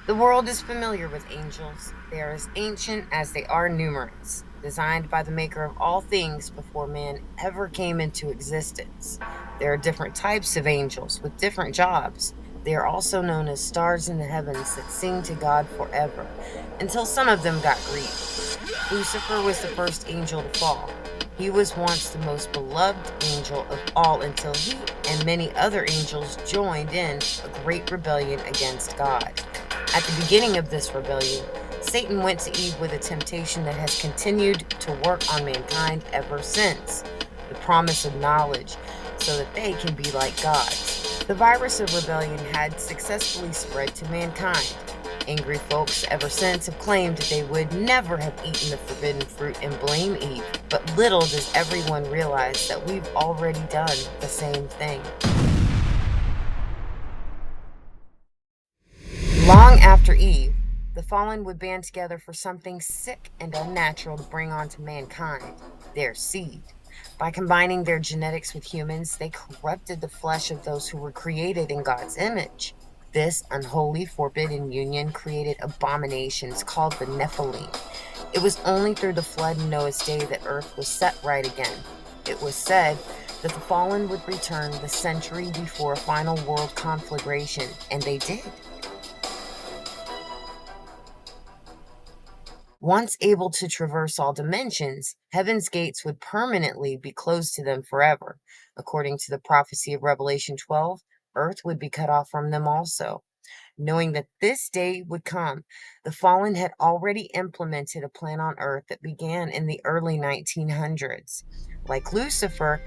The world is familiar with angels. They are as ancient as they are numerous, designed by the maker of all things before man ever came into existence. There are different types of angels with different jobs. They are also known as stars in the heavens that sing to God forever, until some of them got greedy. Lucifer was the first angel to fall. He was once the most beloved angel of all until he and many other angels joined in a great rebellion against God. At the beginning of this rebellion, Satan went to Eve with a temptation that has continued to work on mankind ever since, the promise of knowledge, so that they can be like God. The virus of rebellion had successfully spread to mankind. Angry folks ever since have claimed that they would never have eaten the forbidden fruit and blame Eve, but little does everyone realize that we've already done the same thing. Long after Eve, the fallen would band together for something sick and unnatural to bring onto mankind, their seed. By combining their genetics with humans, they corrupted the flesh of those who were created in God's image. This unholy, forbidden union created abominations called the Nephilim. It was only through the flood in Noah's day that earth was set right again. It was said that the fallen would return the century before a final world conflagration, and they did. Once able to traverse all dimensions, heaven's gates would permanently be closed to them forever. According to the prophecy of Revelation 12, earth would be cut off from them also. Knowing that this day would come, the fallen had already implemented a plan on earth that began in the early 1900s. Like Lucifer,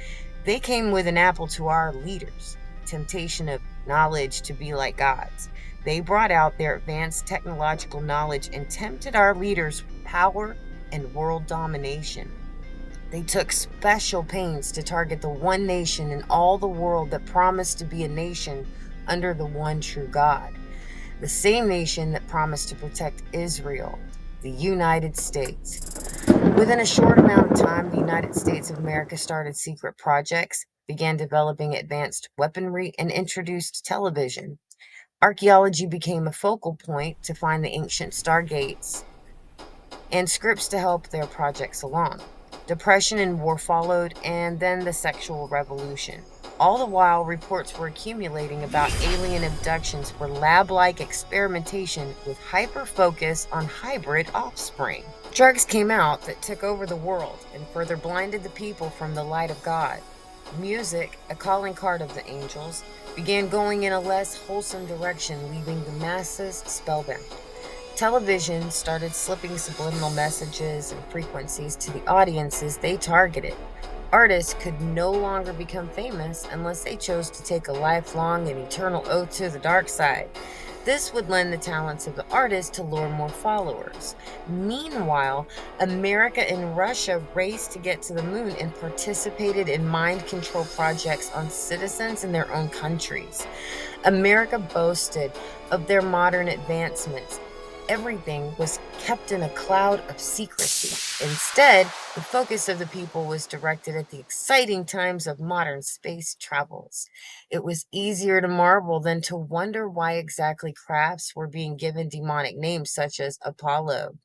they came with an apple to our leaders, temptation of knowledge to be like gods. They brought out their advanced technological knowledge and tempted our leaders with power and world domination. They took special pains to target the one nation in all the world that promised to be a nation under the one true God, the same nation that promised to protect Israel, the United States. Within a short amount of time, the United States of America started secret projects, began developing advanced weaponry, and introduced television. Archaeology became a focal point to find the ancient stargates and scripts to help their projects along. Depression and war followed, and then the sexual revolution. All the while, reports were accumulating about alien abductions for lab like experimentation with hyper focus on hybrid offspring. Drugs came out that took over the world and further blinded the people from the light of God. Music, a calling card of the angels, began going in a less wholesome direction, leaving the masses spellbound. Television started slipping subliminal messages and frequencies to the audiences they targeted. Artists could no longer become famous unless they chose to take a lifelong and eternal oath to the dark side. This would lend the talents of the artist to lure more followers. Meanwhile, America and Russia raced to get to the moon and participated in mind control projects on citizens in their own countries. America boasted of their modern advancements. Everything was kept in a cloud of secrecy. Instead, the focus of the people was directed at the exciting times of modern space travels. It was easier to marvel than to wonder why exactly crafts were being given demonic names such as Apollo.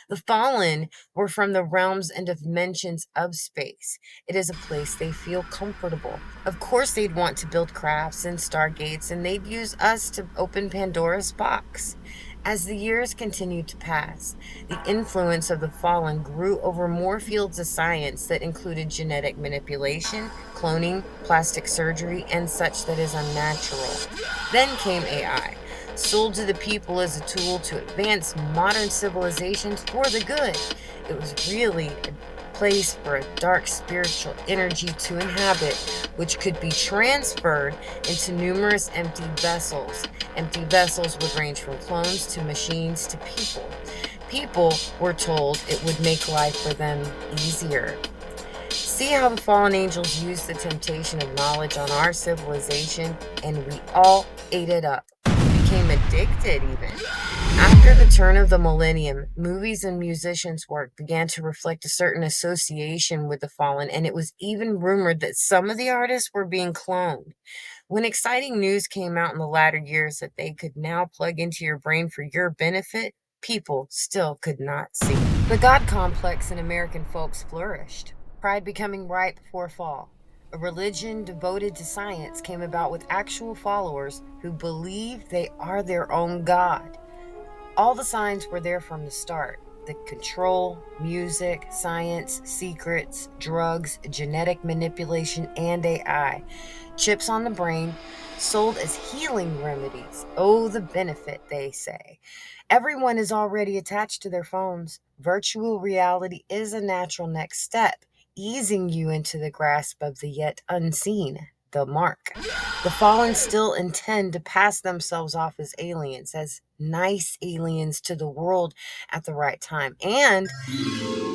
The fallen were from the realms and dimensions of space. It is a place they feel comfortable. Of course, they'd want to build crafts and stargates, and they'd use us to open Pandora's box. As the years continued to pass, the influence of the fallen grew over more fields of science that included genetic manipulation, cloning, plastic surgery, and such that is unnatural. Then came AI, sold to the people as a tool to advance modern civilizations for the good. It was really a place for a dark spiritual energy to inhabit, which could be transferred into numerous empty vessels. Empty vessels would range from clones to machines to people. People were told it would make life for them easier. See how the fallen angels used the temptation of knowledge on our civilization, and we all ate it up. We became addicted, even. After the turn of the millennium, movies and musicians' work began to reflect a certain association with the fallen, and it was even rumored that some of the artists were being cloned. When exciting news came out in the latter years that they could now plug into your brain for your benefit, people still could not see. The God complex in American folks flourished, pride becoming right before a fall. A religion devoted to science came about with actual followers who believe they are their own God. All the signs were there from the start: the control, music, science, secrets, drugs, genetic manipulation, and AI. Chips on the brain, sold as healing remedies. Oh, the benefit, they say. Everyone is already attached to their phones. Virtual reality is a natural next step, easing you into the grasp of the yet unseen, the mark. The fallen still intend to pass themselves off as aliens, as nice aliens to the world at the right time. And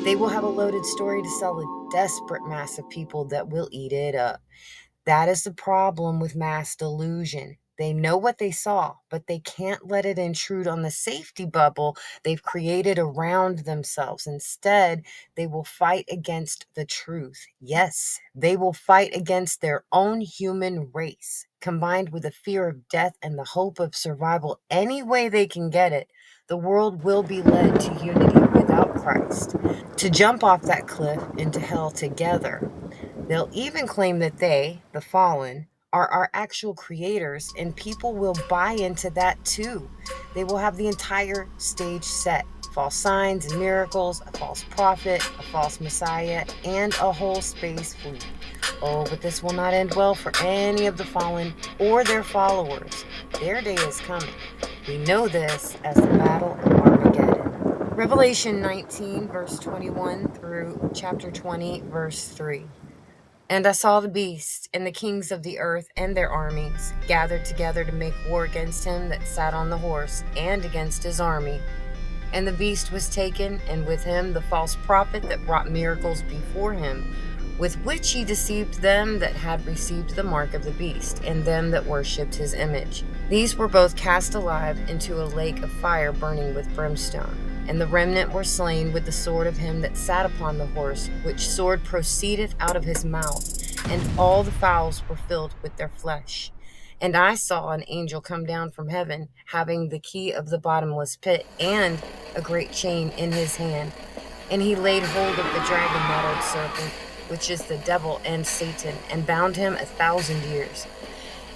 they will have a loaded story to sell a desperate mass of people that will eat it up. That is the problem with mass delusion. They know what they saw, but they can't let it intrude on the safety bubble they've created around themselves. Instead, they will fight against the truth. Yes, they will fight against their own human race, combined with a fear of death and the hope of survival any way they can get it. The world will be led to unity without Christ, to jump off that cliff into hell together. They'll even claim that they, the fallen, are our actual creators, and people will buy into that too. They will have the entire stage set: false signs and miracles, a false prophet, a false messiah, and a whole space fleet. Oh, but this will not end well for any of the fallen or their followers. Their day is coming. We know this as the Battle of Armageddon. Revelation 19, verse 21 through chapter 20, verse 3. And I saw the beast and the kings of the earth and their armies gathered together to make war against him that sat on the horse and against his army. And the beast was taken, and with him the false prophet that wrought miracles before him, with which he deceived them that had received the mark of the beast, and them that worshipped his image. These were both cast alive into a lake of fire burning with brimstone. And the remnant were slain with the sword of him that sat upon the horse, which sword proceedeth out of his mouth, and all the fowls were filled with their flesh. And I saw an angel come down from heaven, having the key of the bottomless pit and a great chain in his hand. And he laid hold of the dragon, that old serpent, which is the devil and Satan, and bound him 1,000 years,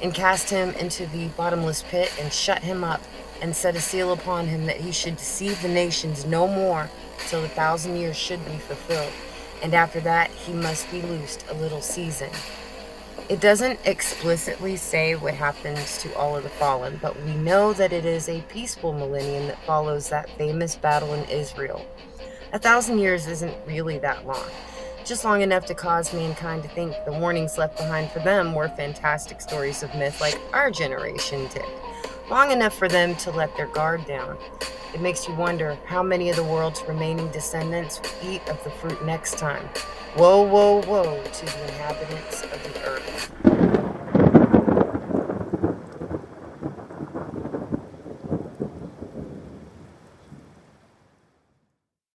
and cast him into the bottomless pit, and shut him up, and set a seal upon him, that he should deceive the nations no more till the 1,000 years should be fulfilled. And after that he must be loosed a little season. It doesn't explicitly say what happens to all of the fallen, but we know that it is a peaceful millennium that follows that famous battle in Israel. 1,000 years isn't really that long, just long enough to cause mankind to think the warnings left behind for them were fantastic stories of myth like our generation did. Long enough for them to let their guard down. It makes you wonder how many of the world's remaining descendants will eat of the fruit next time. Woe, woe, woe to the inhabitants of the earth.